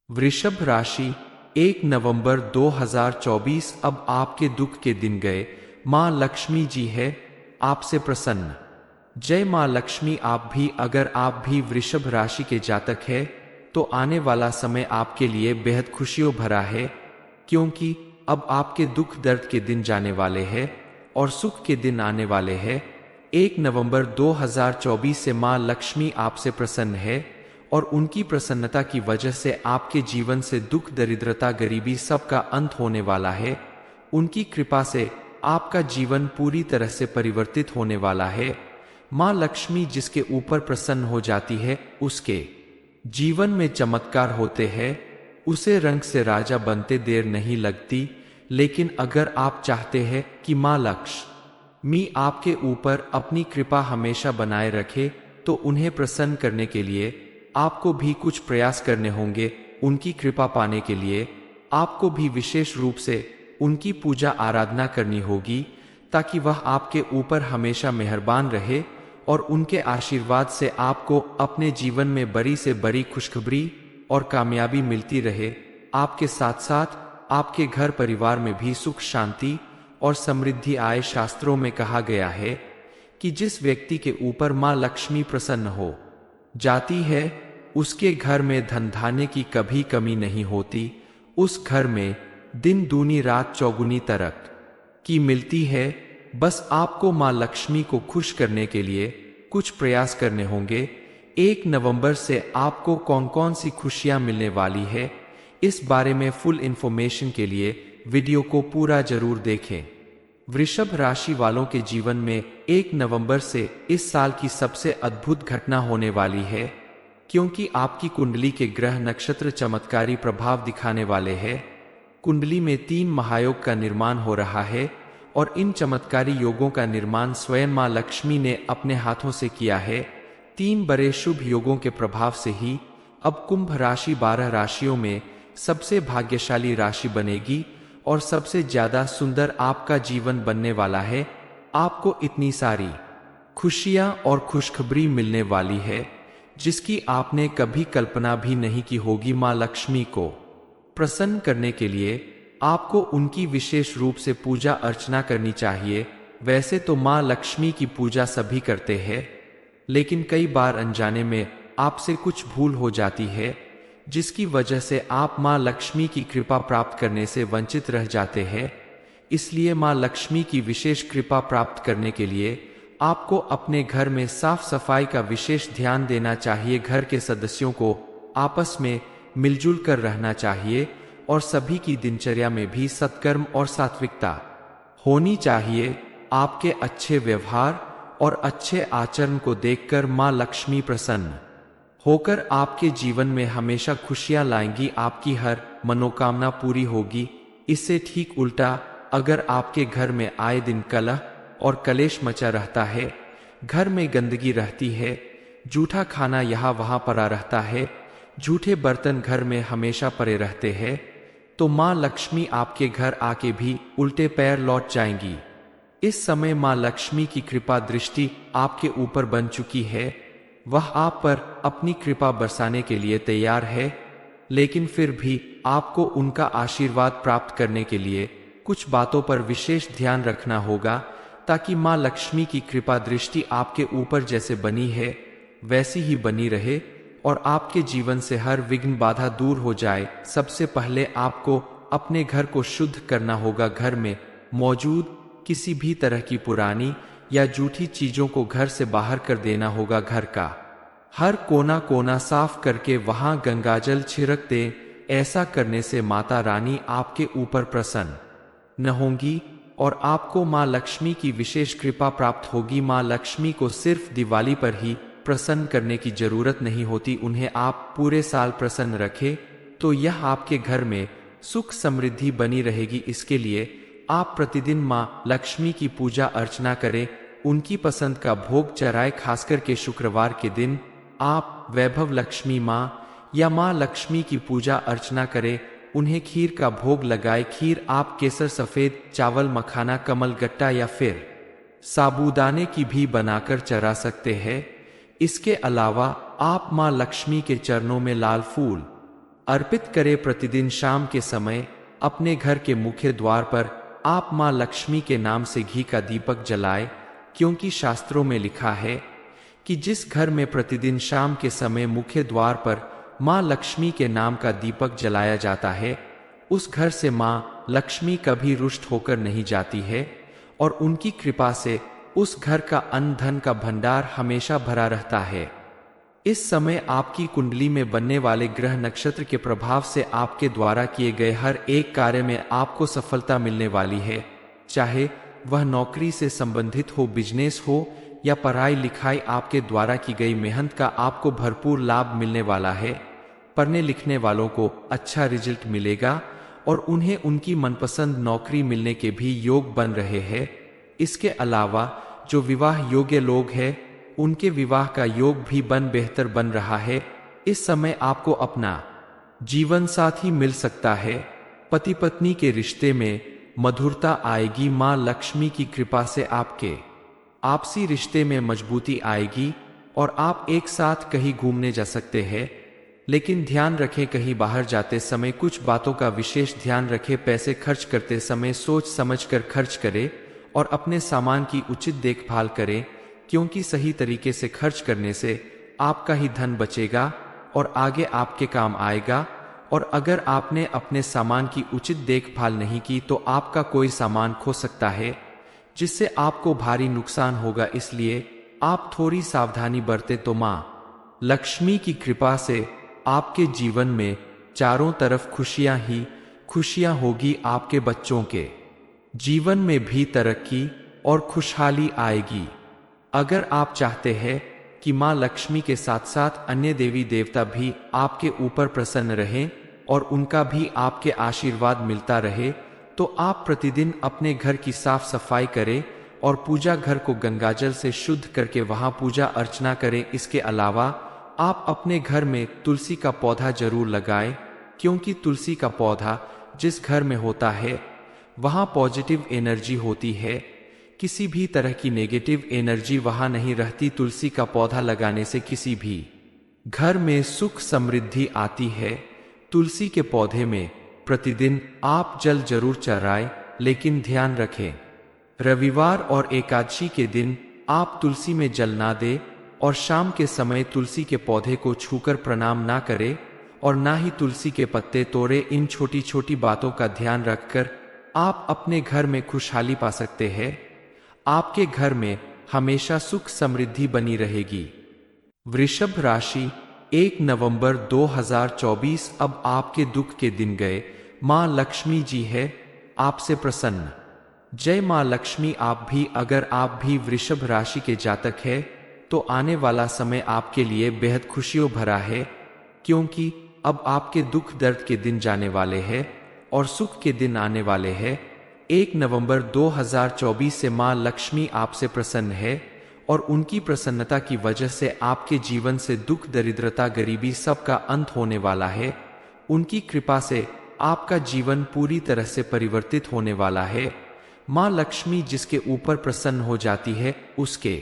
वृषभ राशि 1 नवंबर 2024। अब आपके दुख के दिन गए। माँ लक्ष्मी जी है आपसे प्रसन्न। जय माँ लक्ष्मी। अगर आप भी वृषभ राशि के जातक है तो आने वाला समय आपके लिए बेहद खुशियों भरा है, क्योंकि अब आपके दुख दर्द के दिन जाने वाले हैं और सुख के दिन आने वाले हैं। 1 नवंबर 2024 से माँ लक्ष्मी आपसे प्रसन्न है और उनकी प्रसन्नता की वजह से आपके जीवन से दुख, दरिद्रता, गरीबी सबका अंत होने वाला है। उनकी कृपा से आपका जीवन पूरी तरह से परिवर्तित होने वाला है। माँ लक्ष्मी जिसके ऊपर प्रसन्न हो जाती है उसके जीवन में चमत्कार होते हैं। उसे रंग से राजा बनते देर नहीं लगती। लेकिन अगर आप चाहते हैं कि माँ लक्ष्मी आपके ऊपर अपनी कृपा हमेशा बनाए रखे तो उन्हें प्रसन्न करने के लिए आपको भी कुछ प्रयास करने होंगे। उनकी कृपा पाने के लिए आपको भी विशेष रूप से उनकी पूजा आराधना करनी होगी, ताकि वह आपके ऊपर हमेशा मेहरबान रहे और उनके आशीर्वाद से आपको अपने जीवन में बड़ी से बड़ी खुशखबरी और कामयाबी मिलती रहे। आपके साथ साथ आपके घर परिवार में भी सुख, शांति और समृद्धि आए। शास्त्रों में कहा गया है कि जिस व्यक्ति के ऊपर माँ लक्ष्मी प्रसन्न हो जाती है उसके घर में धन धान्य की कभी कमी नहीं होती। उस घर में दिन दूनी रात चौगुनी तरक्की मिलती है। बस आपको माँ लक्ष्मी को खुश करने के लिए कुछ प्रयास करने होंगे। 1 नवंबर से आपको कौन कौन सी खुशियां मिलने वाली है, इस बारे में फुल इंफॉर्मेशन के लिए वीडियो को पूरा जरूर देखें। वृषभ राशि वालों के जीवन में 1 नवंबर से इस साल की सबसे अद्भुत घटना होने वाली है, क्योंकि आपकी कुंडली के ग्रह नक्षत्र चमत्कारी प्रभाव दिखाने वाले हैं। कुंडली में 3 महायोग का निर्माण हो रहा है और इन चमत्कारी योगों का निर्माण स्वयं माँ लक्ष्मी ने अपने हाथों से किया है। 3 बड़े शुभ योगों के प्रभाव से ही अब कुंभ राशि 12 राशियों में सबसे भाग्यशाली राशि बनेगी और सबसे ज्यादा सुंदर आपका जीवन बनने वाला है। आपको इतनी सारी खुशियां और खुशखबरी मिलने वाली है जिसकी आपने कभी कल्पना भी नहीं की होगी। माँ लक्ष्मी को प्रसन्न करने के लिए आपको उनकी विशेष रूप से पूजा अर्चना करनी चाहिए। वैसे तो माँ लक्ष्मी की पूजा सभी करते हैं, लेकिन कई बार अनजाने में आपसे कुछ भूल हो जाती है, जिसकी वजह से आप माँ लक्ष्मी की कृपा प्राप्त करने से वंचित रह जाते हैं। इसलिए माँ लक्ष्मी की विशेष कृपा प्राप्त करने के लिए आपको अपने घर में साफ सफाई का विशेष ध्यान देना चाहिए। घर के सदस्यों को आपस में मिलजुल कर रहना चाहिए और सभी की दिनचर्या में भी सत्कर्म और सात्विकता होनी चाहिए। आपके अच्छे व्यवहार और अच्छे आचरण को देखकर माँ लक्ष्मी प्रसन्न होकर आपके जीवन में हमेशा खुशियां लाएंगी। आपकी हर मनोकामना पूरी होगी। इससे ठीक उल्टा अगर आपके घर में आए दिन कलह और कलेश मचा रहता है, घर में गंदगी रहती है, जूठा खाना यहाँ वहां पड़ा रहता है, झूठे बर्तन घर में हमेशा पड़े रहते हैं, तो माँ लक्ष्मी आपके घर आके भी उल्टे पैर लौट जाएंगी। इस समय माँ लक्ष्मी की कृपा दृष्टि आपके ऊपर बन चुकी है। वह आप पर अपनी कृपा बरसाने के लिए तैयार है, लेकिन फिर भी आपको उनका आशीर्वाद प्राप्त करने के लिए कुछ बातों पर विशेष ध्यान रखना होगा, ताकि माँ लक्ष्मी की कृपा दृष्टि आपके ऊपर जैसे बनी है वैसी ही बनी रहे और आपके जीवन से हर विघ्न बाधा दूर हो जाए। सबसे पहले आपको अपने घर को शुद्ध करना होगा। घर में मौजूद किसी भी तरह की पुरानी या जूठी चीजों को घर से बाहर कर देना होगा। घर का हर कोना कोना साफ करके वहां गंगाजल छिड़क दें। ऐसा करने से माता रानी आपके ऊपर प्रसन्न न होंगी और आपको माँ लक्ष्मी की विशेष कृपा प्राप्त होगी। माँ लक्ष्मी को सिर्फ दिवाली पर ही प्रसन्न करने की जरूरत नहीं होती, उन्हें आप पूरे साल प्रसन्न रखें तो यह आपके घर में सुख समृद्धि बनी रहेगी। इसके लिए आप प्रतिदिन माँ लक्ष्मी की पूजा अर्चना करें, उनकी पसंद का भोग चढ़ाएं। खासकर के शुक्रवार के दिन आप वैभव लक्ष्मी माँ या माँ लक्ष्मी की पूजा अर्चना करें, उन्हें खीर का भोग लगाए। खीर आप केसर, सफेद चावल, मखाना, कमलगट्टा या फिर साबूदाने की भी बनाकर चढ़ा सकते हैं। इसके अलावा आप माँ लक्ष्मी के चरणों में लाल फूल अर्पित करें। प्रतिदिन शाम के समय अपने घर के मुख्य द्वार पर आप मां लक्ष्मी के नाम से घी का दीपक जलाएं, क्योंकि शास्त्रों में लिखा है कि जिस घर में प्रतिदिन शाम के समय मुख्य द्वार पर मां लक्ष्मी के नाम का दीपक जलाया जाता है, उस घर से मां लक्ष्मी कभी रुष्ट होकर नहीं जाती है और उनकी कृपा से उस घर का अन्न धन का भंडार हमेशा भरा रहता है। इस समय आपकी कुंडली में बनने वाले ग्रह नक्षत्र के प्रभाव से आपके द्वारा किए गए हर एक कार्य में आपको सफलता मिलने वाली है, चाहे वह नौकरी से संबंधित हो, बिजनेस हो या पढ़ाई लिखाई। आपके द्वारा की गई मेहनत का आपको भरपूर लाभ मिलने वाला है। पढ़ने लिखने वालों को अच्छा रिजल्ट मिलेगा और उन्हें उनकी मनपसंद नौकरी मिलने के भी योग बन रहे हैं। इसके अलावा जो विवाह योग्य लोग हैं, उनके विवाह का योग भी बेहतर बन रहा है। इस समय आपको अपना जीवन साथी मिल सकता है। पति पत्नी के रिश्ते में मधुरता आएगी। मां लक्ष्मी की कृपा से आपके आपसी रिश्ते में मजबूती आएगी और आप एक साथ कहीं घूमने जा सकते हैं। लेकिन ध्यान रखें, कहीं बाहर जाते समय कुछ बातों का विशेष ध्यान रखें। पैसे खर्च करते समय सोच समझकर खर्च करें और अपने सामान की उचित देखभाल करें, क्योंकि सही तरीके से खर्च करने से आपका ही धन बचेगा और आगे आपके काम आएगा। और अगर आपने अपने सामान की उचित देखभाल नहीं की तो आपका कोई सामान खो सकता है, जिससे आपको भारी नुकसान होगा। इसलिए आप थोड़ी सावधानी बरतें तो मां लक्ष्मी की कृपा से आपके जीवन में चारों तरफ खुशियां ही खुशियां होगी। आपके बच्चों के जीवन में भी तरक्की और खुशहाली आएगी। अगर आप चाहते हैं कि मां लक्ष्मी के साथ साथ अन्य देवी देवता भी आपके ऊपर प्रसन्न रहें और उनका भी आपके आशीर्वाद मिलता रहे, तो आप प्रतिदिन अपने घर की साफ सफाई करें और पूजा घर को गंगाजल से शुद्ध करके वहां पूजा अर्चना करें। इसके अलावा आप अपने घर में तुलसी का पौधा जरूर लगाएं, क्योंकि तुलसी का पौधा जिस घर में होता है वहां पॉजिटिव एनर्जी होती है। किसी भी तरह की नेगेटिव एनर्जी वहां नहीं रहती। तुलसी का पौधा लगाने से किसी भी घर में सुख समृद्धि आती है। तुलसी के पौधे में प्रतिदिन आप जल जरूर चढ़ाएं, लेकिन ध्यान रखें, रविवार और एकादशी के दिन आप तुलसी में जल ना दें और शाम के समय तुलसी के पौधे को छूकर प्रणाम ना करें और ना ही तुलसी के पत्ते तोड़े। इन छोटी छोटी बातों का ध्यान रखकर आप अपने घर में खुशहाली पा सकते हैं। आपके घर में हमेशा सुख समृद्धि बनी रहेगी। वृषभ राशि, 1 नवंबर 2024। अब आपके दुख के दिन गए। मां लक्ष्मी जी है आपसे प्रसन्न। जय मां लक्ष्मी। अगर आप भी वृषभ राशि के जातक हैं तो आने वाला समय आपके लिए बेहद खुशियों भरा है, क्योंकि अब आपके दुख दर्द के दिन जाने वाले हैं और सुख के दिन आने वाले हैं। 1 नवंबर 2024 से मां लक्ष्मी आपसे प्रसन्न है और उनकी प्रसन्नता की वजह से आपके जीवन से दुख दरिद्रता गरीबी सबका अंत होने वाला है। उनकी कृपा से आपका जीवन पूरी तरह से परिवर्तित होने वाला है। मां लक्ष्मी जिसके ऊपर प्रसन्न हो जाती है उसके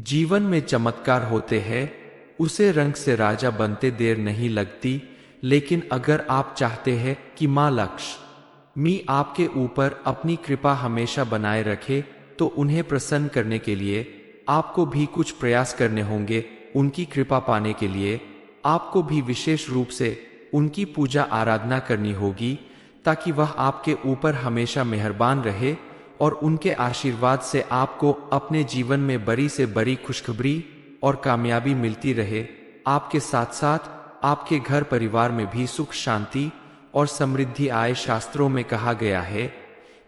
जीवन में चमत्कार होते हैं। उसे रंग से राजा बनते देर नहीं लगती। लेकिन अगर आप चाहते हैं कि मां लक्ष्मी आपके ऊपर अपनी कृपा हमेशा बनाए रखे, तो उन्हें प्रसन्न करने के लिए आपको भी कुछ प्रयास करने होंगे। उनकी कृपा पाने के लिए आपको भी विशेष रूप से उनकी पूजा आराधना करनी होगी, ताकि वह आपके ऊपर हमेशा मेहरबान रहे और उनके आशीर्वाद से आपको अपने जीवन में बड़ी से बड़ी खुशखबरी और कामयाबी मिलती रहे। आपके साथ साथ आपके घर परिवार में भी सुख शांति और समृद्धि आए। शास्त्रों में कहा गया है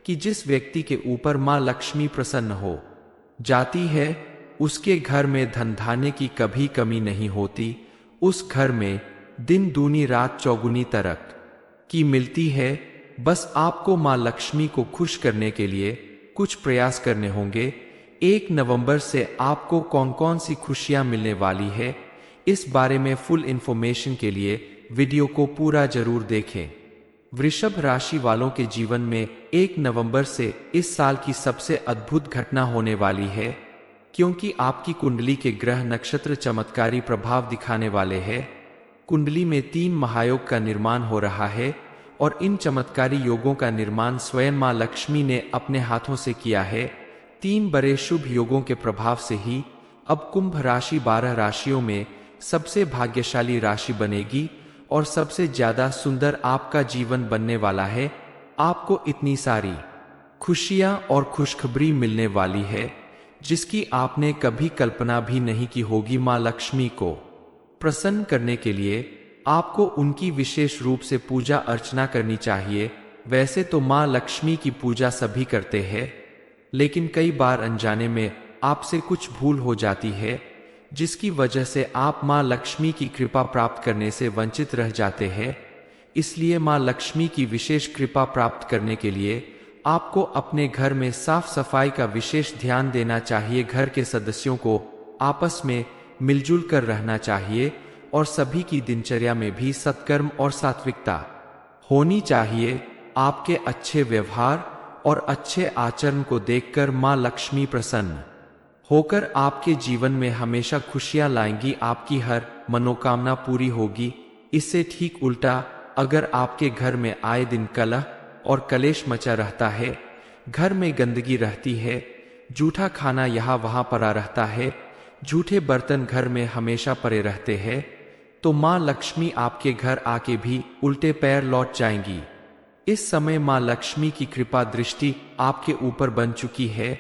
कि जिस व्यक्ति के ऊपर मां लक्ष्मी प्रसन्न हो जाती है, उसके घर में धन धान्य की कभी कमी नहीं होती। उस घर में दिन दूनी रात चौगुनी तरक्की मिलती है। बस आपको मां लक्ष्मी को खुश करने के लिए कुछ प्रयास करने होंगे। 1 नवंबर से आपको कौन कौन सी खुशियां मिलने वाली है, इस बारे में फुल इंफॉर्मेशन के लिए वीडियो को पूरा जरूर देखें। वृषभ राशि वालों के जीवन में 1 नवंबर से इस साल की सबसे अद्भुत घटना होने वाली है, क्योंकि आपकी कुंडली के ग्रह नक्षत्र चमत्कारी प्रभाव दिखाने वाले हैं। कुंडली में 3 महायोग का निर्माण हो रहा है और इन चमत्कारी योगों का निर्माण स्वयं मां लक्ष्मी ने अपने हाथों से किया है। 3 बड़े शुभ योगों के प्रभाव से ही अब कुंभ राशि 12 राशियों में सबसे भाग्यशाली राशि बनेगी और सबसे ज्यादा सुंदर आपका जीवन बनने वाला है। आपको इतनी सारी खुशियां और खुशखबरी मिलने वाली है जिसकी आपने कभी कल्पना भी नहीं की होगी। मां लक्ष्मी को प्रसन्न करने के लिए आपको उनकी विशेष रूप से पूजा अर्चना करनी चाहिए। वैसे तो मां लक्ष्मी की पूजा सभी करते हैं, लेकिन कई बार अनजाने में आपसे कुछ भूल हो जाती है जिसकी वजह से आप मां लक्ष्मी की कृपा प्राप्त करने से वंचित रह जाते हैं। इसलिए मां लक्ष्मी की विशेष कृपा प्राप्त करने के लिए आपको अपने घर में साफ सफाई का विशेष ध्यान देना चाहिए। घर के सदस्यों को आपस में मिलजुल कर रहना चाहिए और सभी की दिनचर्या में भी सत्कर्म और सात्विकता होनी चाहिए। आपके अच्छे व्यवहार और अच्छे आचरण को देखकर मां लक्ष्मी प्रसन्न होकर आपके जीवन में हमेशा खुशियां लाएंगी। आपकी हर मनोकामना पूरी होगी। इससे ठीक उल्टा अगर आपके घर में आए दिन कलह और कलेश मचा रहता है, घर में गंदगी रहती है, जूठा खाना यहाँ वहां पड़ा रहता है, जूठे बर्तन घर में हमेशा पड़े रहते हैं, तो मां लक्ष्मी आपके घर आके भी उल्टे पैर लौट जाएंगी। इस समय मां लक्ष्मी की कृपा दृष्टि आपके ऊपर बन चुकी है।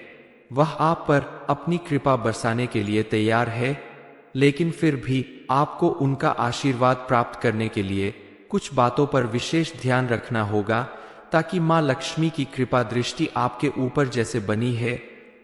वह आप पर अपनी कृपा बरसाने के लिए तैयार है, लेकिन फिर भी आपको उनका आशीर्वाद प्राप्त करने के लिए कुछ बातों पर विशेष ध्यान रखना होगा ताकि मां लक्ष्मी की कृपा दृष्टि आपके ऊपर जैसे बनी है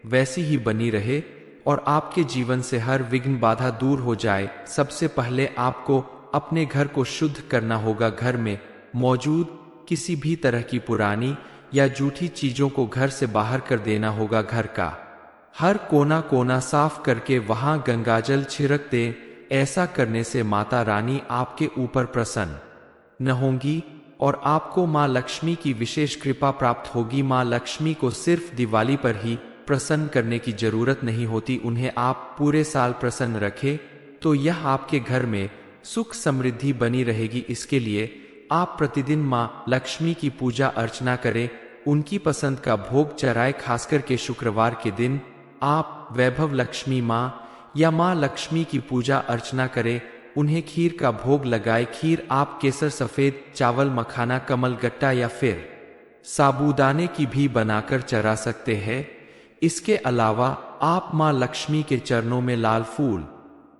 वैसी ही बनी रहे और आपके जीवन से हर विघ्न बाधा दूर हो जाए। सबसे पहले आपको अपने घर को शुद्ध करना होगा। घर में मौजूद किसी भी तरह की पुरानी या जूठी चीजों को घर से बाहर कर देना होगा। घर का हर कोना कोना साफ करके वहां गंगाजल छिड़क दें। ऐसा करने से माता रानी आपके ऊपर प्रसन्न न होंगी और आपको मां लक्ष्मी की विशेष कृपा प्राप्त होगी। मां लक्ष्मी को सिर्फ दिवाली पर ही प्रसन्न करने की जरूरत नहीं होती, उन्हें आप पूरे साल प्रसन्न रखें तो यह आपके घर में सुख समृद्धि बनी रहेगी। इसके लिए आप प्रतिदिन मां लक्ष्मी की पूजा अर्चना करें, उनकी पसंद का भोग चढ़ाएं। खासकर के शुक्रवार के दिन आप वैभव लक्ष्मी मां या मां लक्ष्मी की पूजा अर्चना करें, उन्हें खीर का भोग लगाएं। खीर आप केसर, सफेद चावल, मखाना, कमल गट्टा या फिर साबूदाने की भी बनाकर चढ़ा सकते हैं। इसके अलावा आप मां लक्ष्मी के चरणों में लाल फूल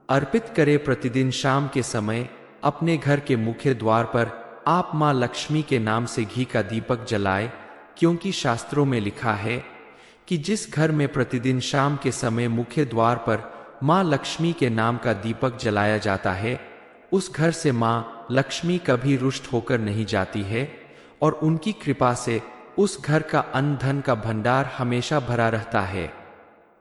अर्पित करें। प्रतिदिन शाम के समय अपने घर के मुख्य द्वार पर आप मां लक्ष्मी के नाम से घी का दीपक जलाएं, क्योंकि शास्त्रों में लिखा है कि जिस घर में प्रतिदिन शाम के समय मुख्य द्वार पर मां लक्ष्मी के नाम का दीपक जलाया जाता है, उस घर से मां लक्ष्मी कभी रुष्ट होकर नहीं जाती है और उनकी कृपा से उस घर का अन्न धन का भंडार हमेशा भरा रहता है।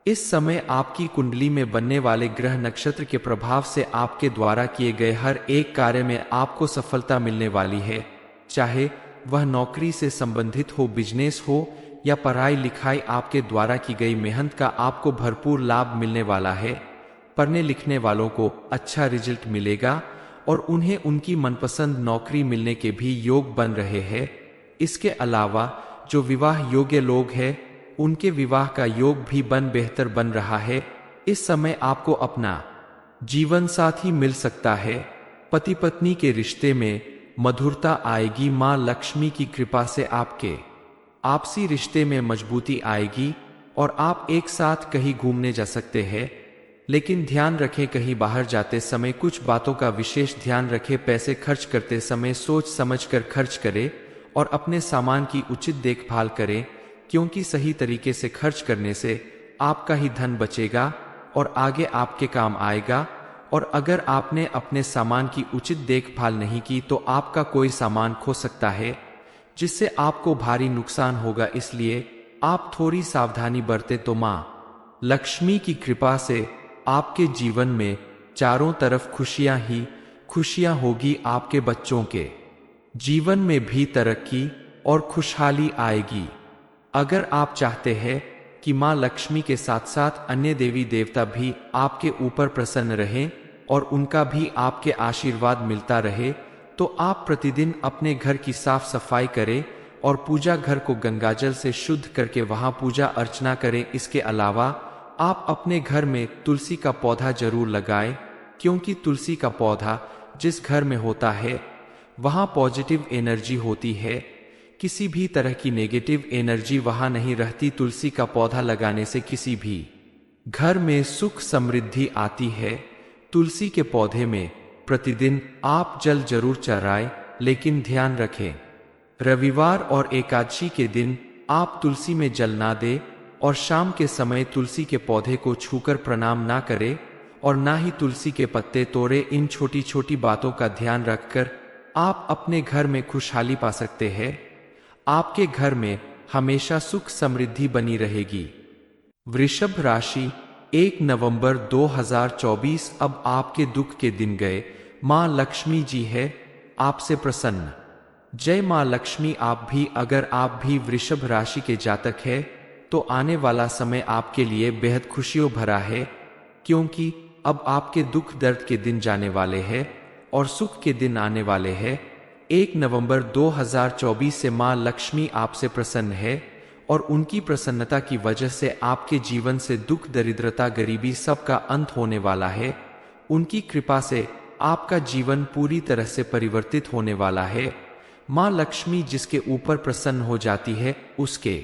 इस समय आपकी कुंडली में बनने वाले ग्रह नक्षत्र के प्रभाव से आपके द्वारा किए गए हर एक कार्य में आपको सफलता मिलने वाली है। चाहे वह नौकरी से संबंधित हो, बिजनेस हो या पढ़ाई लिखाई, आपके द्वारा की गई मेहनत का आपको भरपूर लाभ मिलने वाला है। पढ़ने लिखने वालों को अच्छा रिजल्ट मिलेगा और उन्हें उनकी मनपसंद नौकरी मिलने के भी योग बन रहे हैं। इसके अलावा जो विवाह योग्य लोग हैं, उनके विवाह का योग भी बेहतर बन रहा है। इस समय आपको अपना जीवन साथी मिल सकता है। पति पत्नी के रिश्ते में मधुरता आएगी। मां लक्ष्मी की कृपा से आपके आपसी रिश्ते में मजबूती आएगी और आप एक साथ कहीं घूमने जा सकते हैं। लेकिन ध्यान रखें, कहीं बाहर जाते समय कुछ बातों का विशेष ध्यान रखें। पैसे खर्च करते समय सोच समझकर खर्च करें और अपने सामान की उचित देखभाल करें, क्योंकि सही तरीके से खर्च करने से आपका ही धन बचेगा और आगे आपके काम आएगा। और अगर आपने अपने सामान की उचित देखभाल नहीं की तो आपका कोई सामान खो सकता है, जिससे आपको भारी नुकसान होगा। इसलिए आप थोड़ी सावधानी बरतें तो मां लक्ष्मी की कृपा से आपके जीवन में चारों तरफ खुशियां ही खुशियां होगी। आपके बच्चों के जीवन में भी तरक्की और खुशहाली आएगी। अगर आप चाहते हैं कि मां लक्ष्मी के साथ साथ अन्य देवी देवता भी आपके ऊपर प्रसन्न रहें और उनका भी आपके आशीर्वाद मिलता रहे, तो आप प्रतिदिन अपने घर की साफ सफाई करें और पूजा घर को गंगाजल से शुद्ध करके वहां पूजा अर्चना करें। इसके अलावा आप अपने घर में तुलसी का पौधा जरूर लगाएं, क्योंकि तुलसी का पौधा जिस घर में होता है वहां पॉजिटिव एनर्जी होती है, किसी भी तरह की नेगेटिव एनर्जी वहां नहीं रहती। तुलसी का पौधा लगाने से किसी भी घर में सुख समृद्धि आती है। तुलसी के पौधे में प्रतिदिन आप जल जरूर चढ़ाएं, लेकिन ध्यान रखें रविवार और एकादशी के दिन आप तुलसी में जल ना दें और शाम के समय तुलसी के पौधे को छूकर प्रणाम ना करें और ना ही तुलसी के पत्ते तोड़े। इन छोटी छोटी बातों का ध्यान रखकर आप अपने घर में खुशहाली पा सकते हैं। आपके घर में हमेशा सुख समृद्धि बनी रहेगी। वृषभ राशि, 1 नवंबर 2024 अब आपके दुख के दिन गए। मां लक्ष्मी जी है आपसे प्रसन्न। जय मां लक्ष्मी। अगर आप भी वृषभ राशि के जातक है तो आने वाला समय आपके लिए बेहद खुशियों भरा है, क्योंकि अब आपके दुख दर्द के दिन जाने वाले हैं और सुख के दिन आने वाले हैं। 1 नवंबर 2024 से मां लक्ष्मी आपसे प्रसन्न है और उनकी प्रसन्नता की वजह से आपके जीवन से दुख दरिद्रता गरीबी सबका अंत होने वाला है। उनकी कृपा से आपका जीवन पूरी तरह से परिवर्तित होने वाला है। मां लक्ष्मी जिसके ऊपर प्रसन्न हो जाती है उसके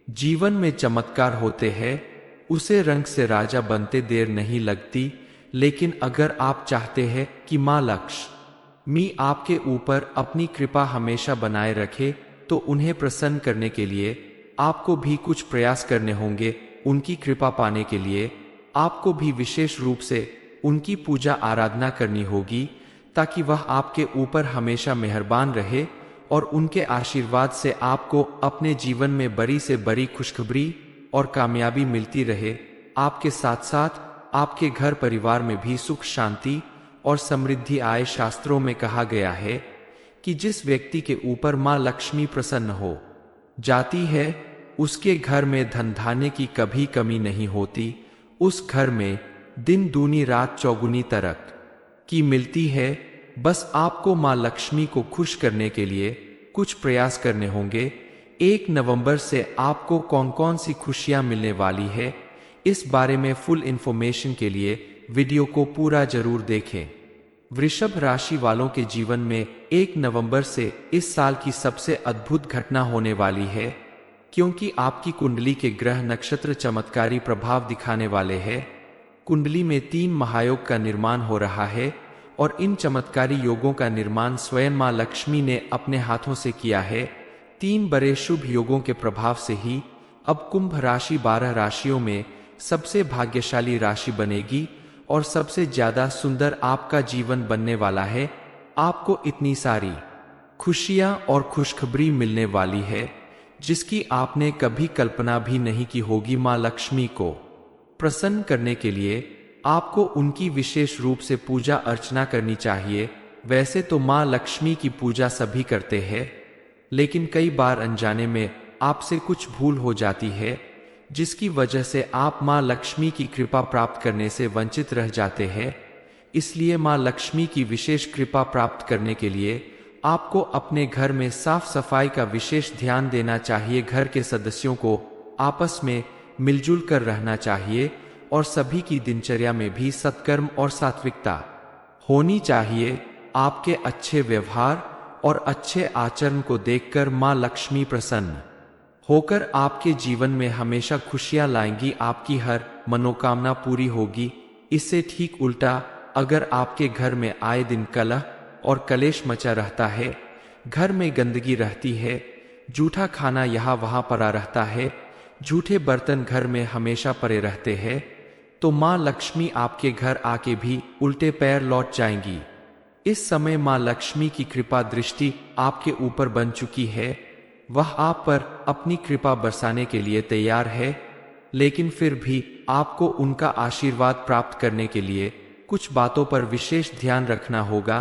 जीवन में चमत्कार होते हैं, उसे रंग से राजा बनते देर नहीं लगती। लेकिन अगर आप चाहते हैं कि मां लक्ष्मी आपके ऊपर अपनी कृपा हमेशा बनाए रखे, तो उन्हें प्रसन्न करने के लिए आपको भी कुछ प्रयास करने होंगे। उनकी कृपा पाने के लिए आपको भी विशेष रूप से उनकी पूजा आराधना करनी होगी, ताकि वह आपके ऊपर हमेशा मेहरबान रहे और उनके आशीर्वाद से आपको अपने जीवन में बड़ी से बड़ी खुशखबरी और कामयाबी मिलती रहे। आपके साथ साथ आपके घर परिवार में भी सुख शांति और समृद्धि आए। शास्त्रों में कहा गया है कि जिस व्यक्ति के ऊपर मां लक्ष्मी प्रसन्न हो जाती है उसके घर में धन धान्य की कभी कमी नहीं होती। उस घर में दिन दूनी रात चौगुनी तरक्की मिलती है। बस आपको मां लक्ष्मी को खुश करने के लिए कुछ प्रयास करने होंगे। 1 नवंबर से आपको कौन कौन सी खुशियां मिलने वाली है, इस बारे में फुल इंफॉर्मेशन के लिए वीडियो को पूरा जरूर देखें। वृषभ राशि वालों के जीवन में 1 नवंबर से इस साल की सबसे अद्भुत घटना होने वाली है, क्योंकि आपकी कुंडली के ग्रह नक्षत्र चमत्कारी प्रभाव दिखाने वाले हैं। कुंडली में 3 महायोग का निर्माण हो रहा है और इन चमत्कारी योगों का निर्माण स्वयं मां लक्ष्मी ने अपने हाथों से किया है। 3 बड़े शुभ योगों के प्रभाव से ही अब कुंभ राशि 12 राशियों में सबसे भाग्यशाली राशि बनेगी और सबसे ज्यादा सुंदर आपका जीवन बनने वाला है। आपको इतनी सारी खुशियां और खुशखबरी मिलने वाली है जिसकी आपने कभी कल्पना भी नहीं की होगी। मां लक्ष्मी को प्रसन्न करने के लिए आपको उनकी विशेष रूप से पूजा अर्चना करनी चाहिए। वैसे तो मां लक्ष्मी की पूजा सभी करते हैं, लेकिन कई बार अनजाने में आपसे कुछ भूल हो जाती है, जिसकी वजह से आप मां लक्ष्मी की कृपा प्राप्त करने से वंचित रह जाते हैं। इसलिए मां लक्ष्मी की विशेष कृपा प्राप्त करने के लिए आपको अपने घर में साफ सफाई का विशेष ध्यान देना चाहिए। घर के सदस्यों को आपस में मिलजुल कर रहना चाहिए और सभी की दिनचर्या में भी सत्कर्म और सात्विकता होनी चाहिए। आपके अच्छे व्यवहार और अच्छे आचरण को देखकर मां लक्ष्मी प्रसन्न होकर आपके जीवन में हमेशा खुशियां लाएंगी। आपकी हर मनोकामना पूरी होगी। इससे ठीक उल्टा अगर आपके घर में आए दिन कलह और कलेश मचा रहता है, घर में गंदगी रहती है, जूठा खाना यहाँ वहां पड़ा रहता है, झूठे बर्तन घर में हमेशा पड़े रहते हैं, तो मां लक्ष्मी आपके घर आके भी उल्टे पैर लौट जाएंगी। इस समय मां लक्ष्मी की कृपा दृष्टि आपके ऊपर बन चुकी है। वह आप पर अपनी कृपा बरसाने के लिए तैयार है, लेकिन फिर भी आपको उनका आशीर्वाद प्राप्त करने के लिए कुछ बातों पर विशेष ध्यान रखना होगा,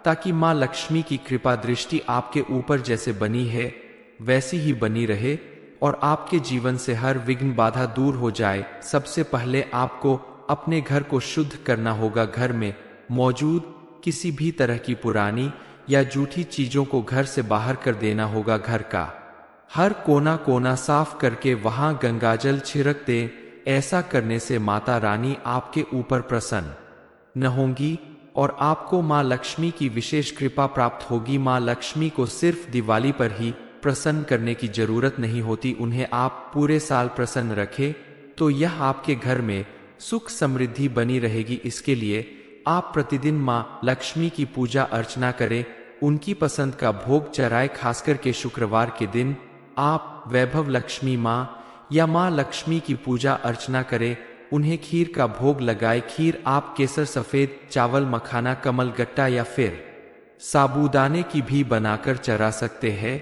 ताकि मां लक्ष्मी की कृपा दृष्टि आपके ऊपर जैसे बनी है वैसी ही बनी रहे और आपके जीवन से हर विघ्न बाधा दूर हो जाए। सबसे पहले आपको अपने घर को शुद्ध करना होगा। घर में मौजूद किसी भी तरह की पुरानी या जूठी चीजों को घर से बाहर कर देना होगा। घर का हर कोना कोना साफ करके वहां गंगाजल छिड़क दें। ऐसा करने से माता रानी आपके ऊपर प्रसन्न न होंगी और आपको मां लक्ष्मी की विशेष कृपा प्राप्त होगी। मां लक्ष्मी को सिर्फ दिवाली पर ही प्रसन्न करने की जरूरत नहीं होती, उन्हें आप पूरे साल प्रसन्न रखें तो यह आपके घर में सुख समृद्धि बनी रहेगी। इसके लिए आप प्रतिदिन मां लक्ष्मी की पूजा अर्चना करें, उनकी पसंद का भोग चढ़ाएं। खासकर के शुक्रवार के दिन आप वैभव लक्ष्मी मां या मां लक्ष्मी की पूजा अर्चना करें, उन्हें खीर का भोग लगाएं। खीर आप केसर, सफेद चावल, मखाना, कमल गट्टा या फिर साबूदाने की भी बनाकर चढ़ा सकते हैं।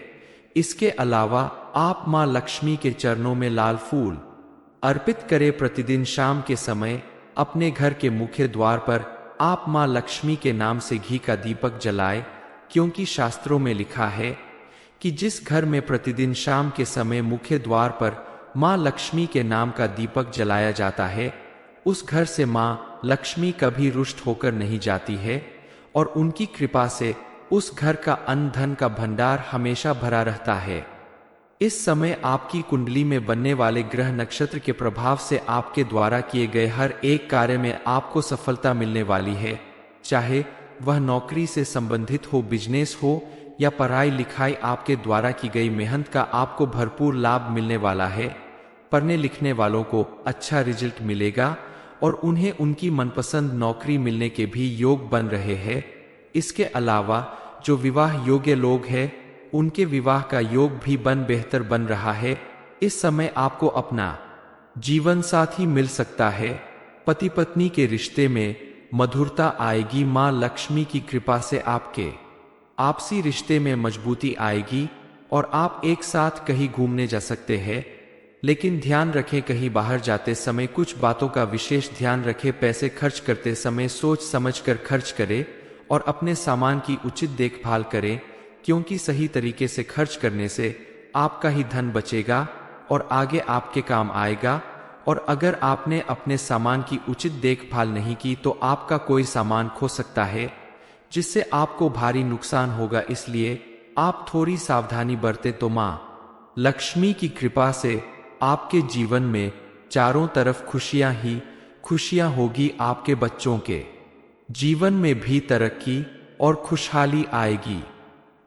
इसके अलावा आप मां लक्ष्मी के चरणों में लाल फूल अर्पित करें। प्रतिदिन शाम के समय अपने घर के मुख्य द्वार पर आप मां लक्ष्मी के नाम से घी का दीपक जलाएं, क्योंकि शास्त्रों में लिखा है कि जिस घर में प्रतिदिन शाम के समय मुख्य द्वार पर मां लक्ष्मी के नाम का दीपक जलाया जाता है, उस घर से मां लक्ष्मी कभी रुष्ट होकर नहीं जाती है और उनकी कृपा से उस घर का अन्न धन का भंडार हमेशा भरा रहता है। इस समय आपकी कुंडली में बनने वाले ग्रह नक्षत्र के प्रभाव से आपके द्वारा किए गए हर एक कार्य में आपको सफलता मिलने वाली है, चाहे वह नौकरी से संबंधित हो, बिजनेस हो या पढ़ाई लिखाई। आपके द्वारा की गई मेहनत का आपको भरपूर लाभ मिलने वाला है। पढ़ने लिखने वालों को अच्छा रिजल्ट मिलेगा और उन्हें उनकी मनपसंद नौकरी मिलने के भी योग बन रहे हैं। इसके अलावा जो विवाह योग्य लोग हैं, उनके विवाह का योग भी बेहतर बन रहा है। इस समय आपको अपना जीवन साथी मिल सकता है। पति पत्नी के रिश्ते में मधुरता आएगी। मां लक्ष्मी की कृपा से आपके आपसी रिश्ते में मजबूती आएगी और आप एक साथ कहीं घूमने जा सकते हैं। लेकिन ध्यान रखें, कहीं बाहर जाते समय कुछ बातों का विशेष ध्यान रखें। पैसे खर्च करते समय सोच समझकर खर्च करें और अपने सामान की उचित देखभाल करें, क्योंकि सही तरीके से खर्च करने से आपका ही धन बचेगा और आगे आपके काम आएगा। और अगर आपने अपने सामान की उचित देखभाल नहीं की तो आपका कोई सामान खो सकता है, जिससे आपको भारी नुकसान होगा। इसलिए आप थोड़ी सावधानी बरतें तो मां लक्ष्मी की कृपा से आपके जीवन में चारों तरफ खुशियां ही खुशियां होगी। आपके बच्चों के जीवन में भी तरक्की और खुशहाली आएगी।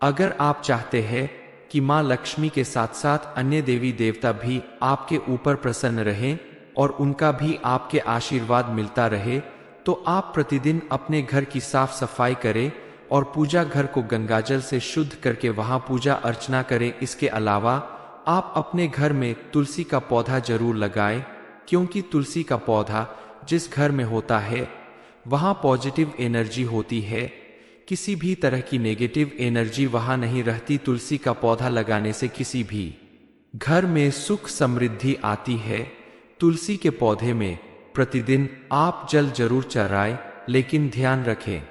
अगर आप चाहते हैं कि मां लक्ष्मी के साथ साथ अन्य देवी देवता भी आपके ऊपर प्रसन्न रहें और उनका भी आपके आशीर्वाद मिलता रहे, तो आप प्रतिदिन अपने घर की साफ सफाई करें और पूजा घर को गंगाजल से शुद्ध करके वहां पूजा अर्चना करें। इसके अलावा आप अपने घर में तुलसी का पौधा जरूर लगाएं, क्योंकि तुलसी का पौधा जिस घर में होता है वहां पॉजिटिव एनर्जी होती है। किसी भी तरह की नेगेटिव एनर्जी वहां नहीं रहती। तुलसी का पौधा लगाने से किसी भी घर में सुख समृद्धि आती है। तुलसी के पौधे में प्रतिदिन आप जल जरूर चढ़ाएं, लेकिन ध्यान रखें,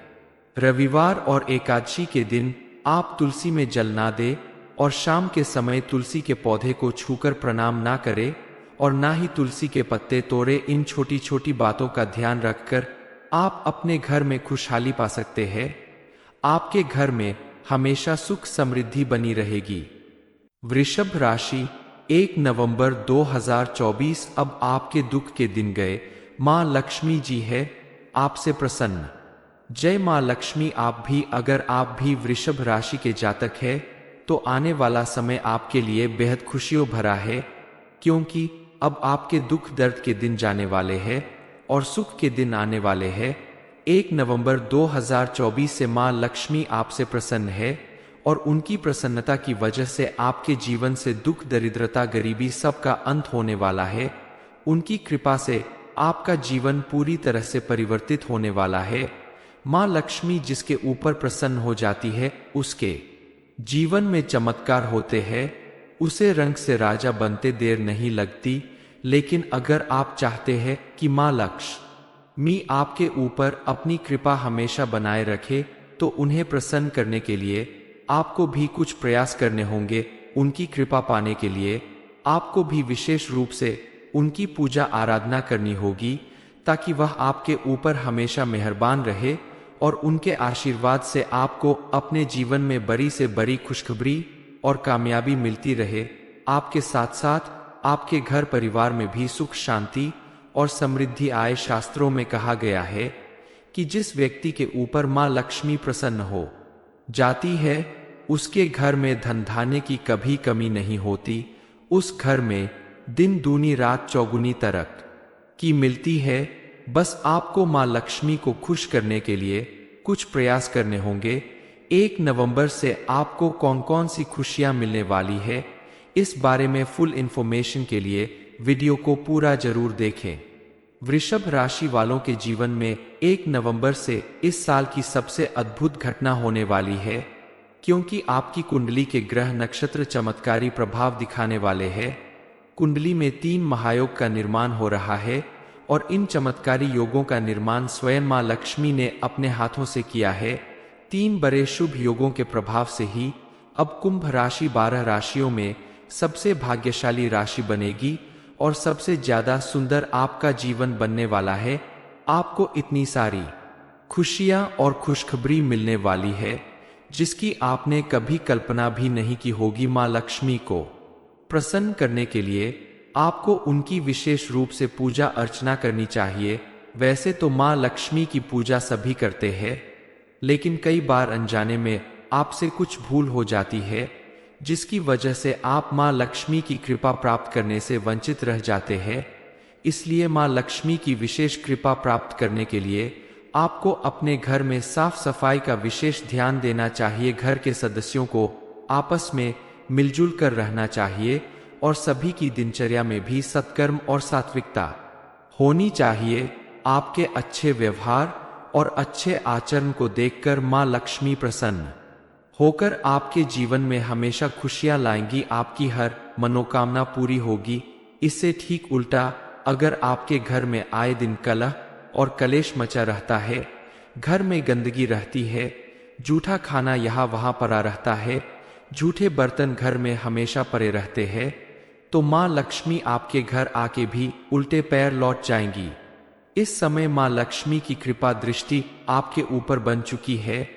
रविवार और एकादशी के दिन आप तुलसी में जल ना दें और शाम के समय तुलसी के पौधे को छूकर प्रणाम ना करें और ना ही तुलसी के पत्ते तोड़े। इन छोटी छोटी बातों का ध्यान रखकर आप अपने घर में खुशहाली पा सकते हैं। आपके घर में हमेशा सुख समृद्धि बनी रहेगी। वृषभ राशि, 1 नवंबर 2024। अब आपके दुख के दिन गए। मां लक्ष्मी जी है आपसे प्रसन्न। जय मां लक्ष्मी। अगर आप भी वृषभ राशि के जातक है तो आने वाला समय आपके लिए बेहद खुशियों भरा है, क्योंकि अब आपके दुख दर्द के दिन जाने वाले हैं और सुख के दिन आने वाले हैं। 1 नवंबर 2024 से मां लक्ष्मी आपसे प्रसन्न है और उनकी प्रसन्नता की वजह से आपके जीवन से दुख, दरिद्रता, गरीबी सबका अंत होने वाला है। उनकी कृपा से आपका जीवन पूरी तरह से परिवर्तित होने वाला है। मां लक्ष्मी जिसके ऊपर प्रसन्न हो जाती है उसके जीवन में चमत्कार होते हैं। उसे रंग से राजा बनते देर नहीं लगती। लेकिन अगर आप चाहते हैं कि मां लक्ष्मी आपके ऊपर अपनी कृपा हमेशा बनाए रखे, तो उन्हें प्रसन्न करने के लिए आपको भी कुछ प्रयास करने होंगे। उनकी कृपा पाने के लिए आपको भी विशेष रूप से उनकी पूजा आराधना करनी होगी, ताकि वह आपके ऊपर हमेशा मेहरबान रहे और उनके आशीर्वाद से आपको अपने जीवन में बड़ी से बड़ी खुशखबरी और कामयाबी मिलती रहे। आपके साथ साथ आपके घर परिवार में भी सुख शांति और समृद्धि आए। शास्त्रों में कहा गया है कि जिस व्यक्ति के ऊपर मां लक्ष्मी प्रसन्न हो जाती है, उसके घर में धन धान्य की कभी कमी नहीं होती। उस घर में दिन दूनी रात चौगुनी तरक्की की मिलती है। बस आपको मां लक्ष्मी को खुश करने के लिए कुछ प्रयास करने होंगे। 1 नवंबर से आपको कौन कौन सी खुशियां मिलने वाली है, इस बारे में फुल इंफॉर्मेशन के लिए वीडियो को पूरा जरूर देखें। वृषभ राशि वालों के जीवन में 1 नवंबर से इस साल की सबसे अद्भुत घटना होने वाली है, क्योंकि आपकी कुंडली के ग्रह नक्षत्र चमत्कारी प्रभाव दिखाने वाले हैं। कुंडली में 3 महायोग का निर्माण हो रहा है और इन चमत्कारी योगों का निर्माण स्वयं मां लक्ष्मी ने अपने हाथों से किया है। 3 बड़े शुभ योगों के प्रभाव से ही अब कुंभ राशि 12 राशियों में सबसे भाग्यशाली राशि बनेगी और सबसे ज्यादा सुंदर आपका जीवन बनने वाला है। आपको इतनी सारी खुशियां और खुशखबरी मिलने वाली है जिसकी आपने कभी कल्पना भी नहीं की होगी। मां लक्ष्मी को प्रसन्न करने के लिए आपको उनकी विशेष रूप से पूजा अर्चना करनी चाहिए। वैसे तो मां लक्ष्मी की पूजा सभी करते हैं, लेकिन कई बार अनजाने में आपसे कुछ भूल हो जाती है, जिसकी वजह से आप मां लक्ष्मी की कृपा प्राप्त करने से वंचित रह जाते हैं। इसलिए मां लक्ष्मी की विशेष कृपा प्राप्त करने के लिए आपको अपने घर में साफ सफाई का विशेष ध्यान देना चाहिए। घर के सदस्यों को आपस में मिलजुल कर रहना चाहिए और सभी की दिनचर्या में भी सत्कर्म और सात्विकता होनी चाहिए। आपके अच्छे व्यवहार और अच्छे आचरण को देखकर मां लक्ष्मी प्रसन्न होकर आपके जीवन में हमेशा खुशियां लाएंगी। आपकी हर मनोकामना पूरी होगी। इससे ठीक उल्टा अगर आपके घर में आए दिन कलह और कलेश मचा रहता है, घर में गंदगी रहती है, जूठा खाना यहाँ वहां पड़ा रहता है, झूठे बर्तन घर में हमेशा पड़े रहते हैं, तो मां लक्ष्मी आपके घर आके भी उल्टे पैर लौट जाएंगी। इस समय मां लक्ष्मी की कृपा दृष्टि आपके ऊपर बन चुकी है।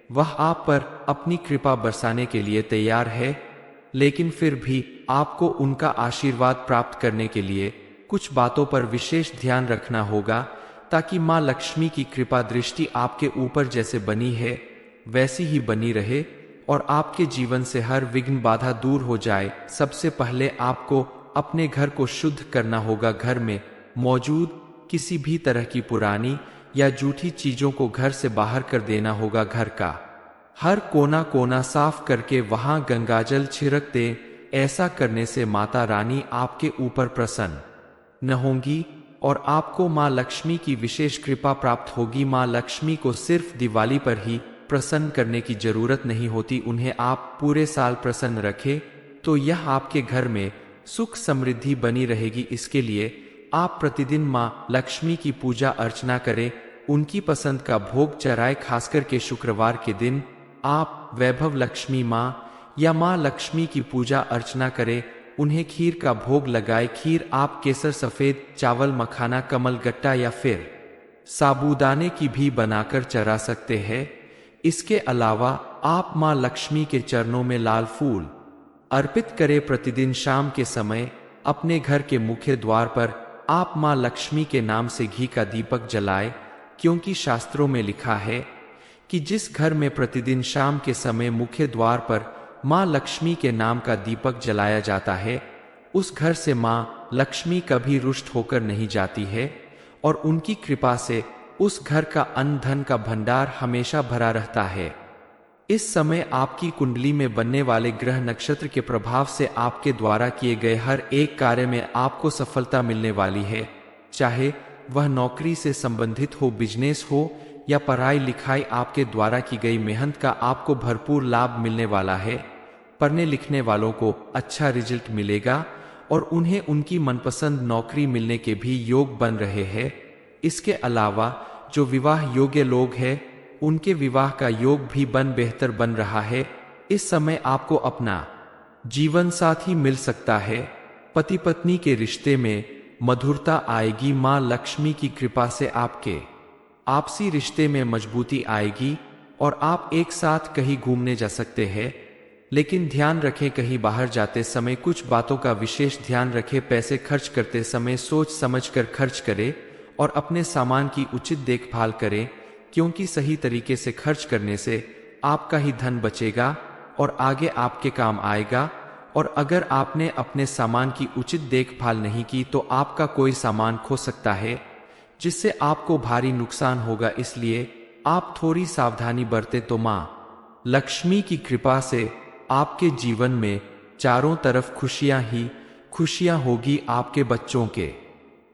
वह आप पर अपनी कृपा बरसाने के लिए तैयार है, लेकिन फिर भी आपको उनका आशीर्वाद प्राप्त करने के लिए कुछ बातों पर विशेष ध्यान रखना होगा, ताकि मां लक्ष्मी की कृपा दृष्टि आपके ऊपर जैसे बनी है वैसी ही बनी रहे और आपके जीवन से हर विघ्न बाधा दूर हो जाए। सबसे पहले आपको अपने घर को शुद्ध करना होगा। घर में मौजूद किसी भी तरह की पुरानी या जूठी चीजों को घर से बाहर कर देना होगा। घर का हर कोना कोना साफ करके वहां गंगाजल छिड़क दें। ऐसा करने से माता रानी आपके ऊपर प्रसन्न न होंगी और आपको मां लक्ष्मी की विशेष कृपा प्राप्त होगी। मां लक्ष्मी को सिर्फ दिवाली पर ही प्रसन्न करने की जरूरत नहीं होती, उन्हें आप पूरे साल प्रसन्न रखें तो यह आपके घर में सुख समृद्धि बनी रहेगी। इसके लिए आप प्रतिदिन मां लक्ष्मी की पूजा अर्चना करें, उनकी पसंद का भोग चढ़ाएं। खासकर के शुक्रवार के दिन आप वैभव लक्ष्मी मां या मां लक्ष्मी की पूजा अर्चना करें, उन्हें खीर का भोग लगाए। खीर आप केसर, सफेद चावल, मखाना, कमलगट्टा या फिर साबूदाने की भी बनाकर चढ़ा सकते हैं। इसके अलावा आप मां लक्ष्मी के चरणों में लाल फूल अर्पित करें। प्रतिदिन शाम के समय अपने घर के मुख्य द्वार पर आप मां लक्ष्मी के नाम से घी का दीपक जलाएं, क्योंकि शास्त्रों में लिखा है कि जिस घर में प्रतिदिन शाम के समय मुख्य द्वार पर मां लक्ष्मी के नाम का दीपक जलाया जाता है, उस घर से मां लक्ष्मी कभी रुष्ट होकर नहीं जाती है और उनकी कृपा से उस घर का अन्न धन का भंडार हमेशा भरा रहता है। इस समय आपकी कुंडली में बनने वाले ग्रह नक्षत्र के प्रभाव से आपके द्वारा किए गए हर एक कार्य में आपको सफलता मिलने वाली है। चाहे वह नौकरी से संबंधित हो, बिजनेस हो या पढ़ाई लिखाई, आपके द्वारा की गई मेहनत का आपको भरपूर लाभ मिलने वाला है। पढ़ने लिखने वालों को अच्छा रिजल्ट मिलेगा और उन्हें उनकी मनपसंद नौकरी मिलने के भी योग बन रहे हैं। इसके अलावा जो विवाह योग्य लोग हैं, उनके विवाह का योग भी बेहतर बन रहा है। इस समय आपको अपना जीवन साथी मिल सकता है। पति पत्नी के रिश्ते में मधुरता आएगी। मां लक्ष्मी की कृपा से आपके आपसी रिश्ते में मजबूती आएगी और आप एक साथ कहीं घूमने जा सकते हैं। लेकिन ध्यान रखें, कहीं बाहर जाते समय कुछ बातों का विशेष ध्यान रखें। पैसे खर्च करते समय सोच समझकर खर्च करें और अपने सामान की उचित देखभाल करें, क्योंकि सही तरीके से खर्च करने से आपका ही धन बचेगा और आगे आपके काम आएगा। और अगर आपने अपने सामान की उचित देखभाल नहीं की तो आपका कोई सामान खो सकता है, जिससे आपको भारी नुकसान होगा। इसलिए आप थोड़ी सावधानी बरतें तो मां लक्ष्मी की कृपा से आपके जीवन में चारों तरफ खुशियां ही खुशियां होगी। आपके बच्चों के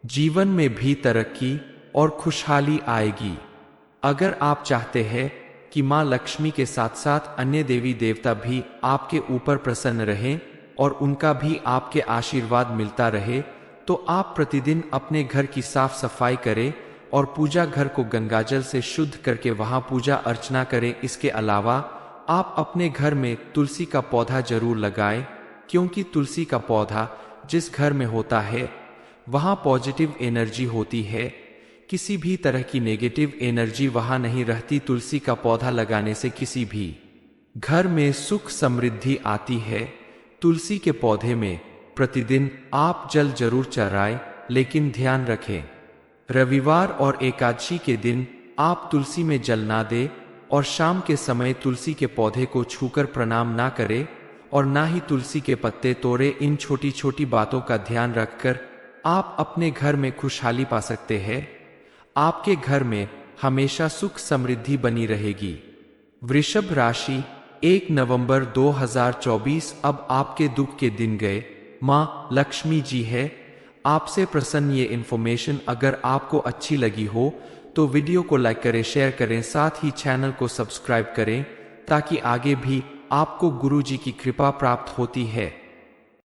जीवन में भी तरक्की और खुशहाली आएगी। अगर आप चाहते हैं कि मां लक्ष्मी के साथ साथ अन्य देवी देवता भी आपके ऊपर प्रसन्न रहें और उनका भी आपके आशीर्वाद मिलता रहे, तो आप प्रतिदिन अपने घर की साफ सफाई करें और पूजा घर को गंगाजल से शुद्ध करके वहां पूजा अर्चना करें। इसके अलावा आप अपने घर में तुलसी का पौधा जरूर लगाएं, क्योंकि तुलसी का पौधा जिस घर में होता है वहां पॉजिटिव एनर्जी होती है, किसी भी तरह की नेगेटिव एनर्जी वहां नहीं रहती। तुलसी का पौधा लगाने से किसी भी घर में सुख समृद्धि आती है। तुलसी के पौधे में प्रतिदिन आप जल जरूर चढ़ाएं, लेकिन ध्यान रखें रविवार और एकादशी के दिन आप तुलसी में जल ना दें और शाम के समय तुलसी के पौधे को छूकर प्रणाम ना करें और ना ही तुलसी के पत्ते तोड़े। इन छोटी छोटी बातों का ध्यान रखकर आप अपने घर में खुशहाली पा सकते हैं। आपके घर में हमेशा सुख समृद्धि बनी रहेगी। वृषभ राशि, 1 नवंबर 2024 अब आपके दुख के दिन गए। मां लक्ष्मी जी है आपसे प्रसन्न। ये इन्फॉर्मेशन अगर आपको अच्छी लगी हो तो वीडियो को लाइक करें, शेयर करें, साथ ही चैनल को सब्सक्राइब करें, ताकि आगे भी आपको गुरु जी की कृपा प्राप्त होती है।